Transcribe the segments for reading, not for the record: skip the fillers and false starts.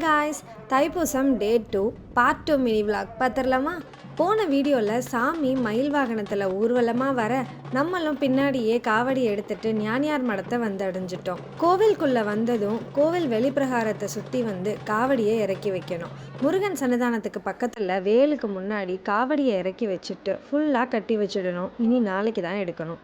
Guys, Thaipusam டே 2 part 2 mini vlog பார்த்துடலாமா? போன வீடியோவில் சாமி மயில் வாகனத்தில் ஊர்வலமாக வர நம்மளும் பின்னாடியே காவடி எடுத்துட்டு ஞானியார் மடத்தை வந்து அடைஞ்சிட்டோம். கோவிலுக்குள்ளே வந்ததும் கோவில் வெளிப்பிரகாரத்தை சுற்றி வந்து காவடியை இறக்கி வைக்கணும். முருகன் சன்னிதானத்துக்கு பக்கத்தில் வேலுக்கு முன்னாடி காவடியை இறக்கி வச்சுட்டு ஃபுல்லாக கட்டி வச்சிடணும். இனி நாளைக்கு தான் எடுக்கணும்.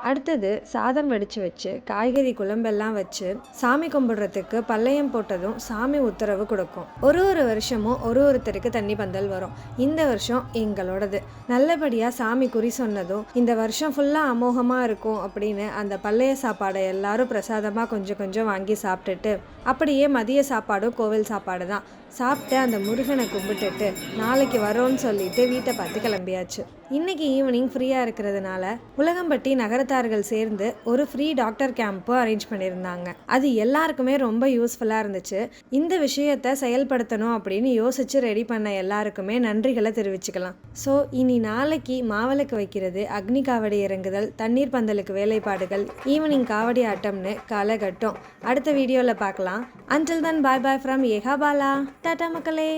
அடுத்தது சாதம் வடித்து வச்சு காய்கறி குழம்பெல்லாம் வச்சு சாமி கும்பிடுறதுக்கு பல்லையம் போட்டதும் சாமி உத்தரவு கொடுக்கும். ஒரு வருஷமும் ஒருத்தருக்கு தண்ணி பந்தல் வரும். இந்த வருஷம் எங்களோடது. நல்லபடியாக சாமி குறி சொன்னதும் இந்த வருஷம் ஃபுல்லாக அமோகமாக இருக்கும் அப்படின்னு அந்த பல்லைய சாப்பாடை எல்லாரும் பிரசாதமாக கொஞ்சம் கொஞ்சம் வாங்கி சாப்பிட்டுட்டு அப்படியே மதிய சாப்பாடும் கோவில் சாப்பாடு தான் சாப்பிட்டு அந்த முருகனை கும்பிட்டுட்டு நாளைக்கு வரோன்னு சொல்லிட்டு வீட்டை பார்த்து கிளம்பியாச்சு. இன்னைக்கு ஈவினிங் ஃப்ரீயாக இருக்கிறதுனால உலகம்பட்டி நகரத்தார்கள் சேர்ந்து ஒரு ஃப்ரீ டாக்டர் கேம்பும் அரேஞ்ச் பண்ணியிருந்தாங்க. அது எல்லாருக்குமே ரொம்ப யூஸ்ஃபுல்லாக இருந்துச்சு. இந்த விஷயத்தை செயல்படுத்தணும் அப்படின்னு யோசிச்சு ரெடி பண்ண எல்லாருக்குமே நன்றிகளை தெரிவிச்சுக்கலாம். ஸோ இனி நாளைக்கு மாவிளக்கு வைக்கிறது, அக்னி காவடி இறங்குதல், தண்ணீர் பந்தலுக்கு வேலைப்பாடுகள், ஈவினிங் காவடி ஆட்டம்னு காலகட்டம். அடுத்த வீடியோவில் பார்க்கலாம். Until then, bye bye from Yeha Bala. Tata மக்களே.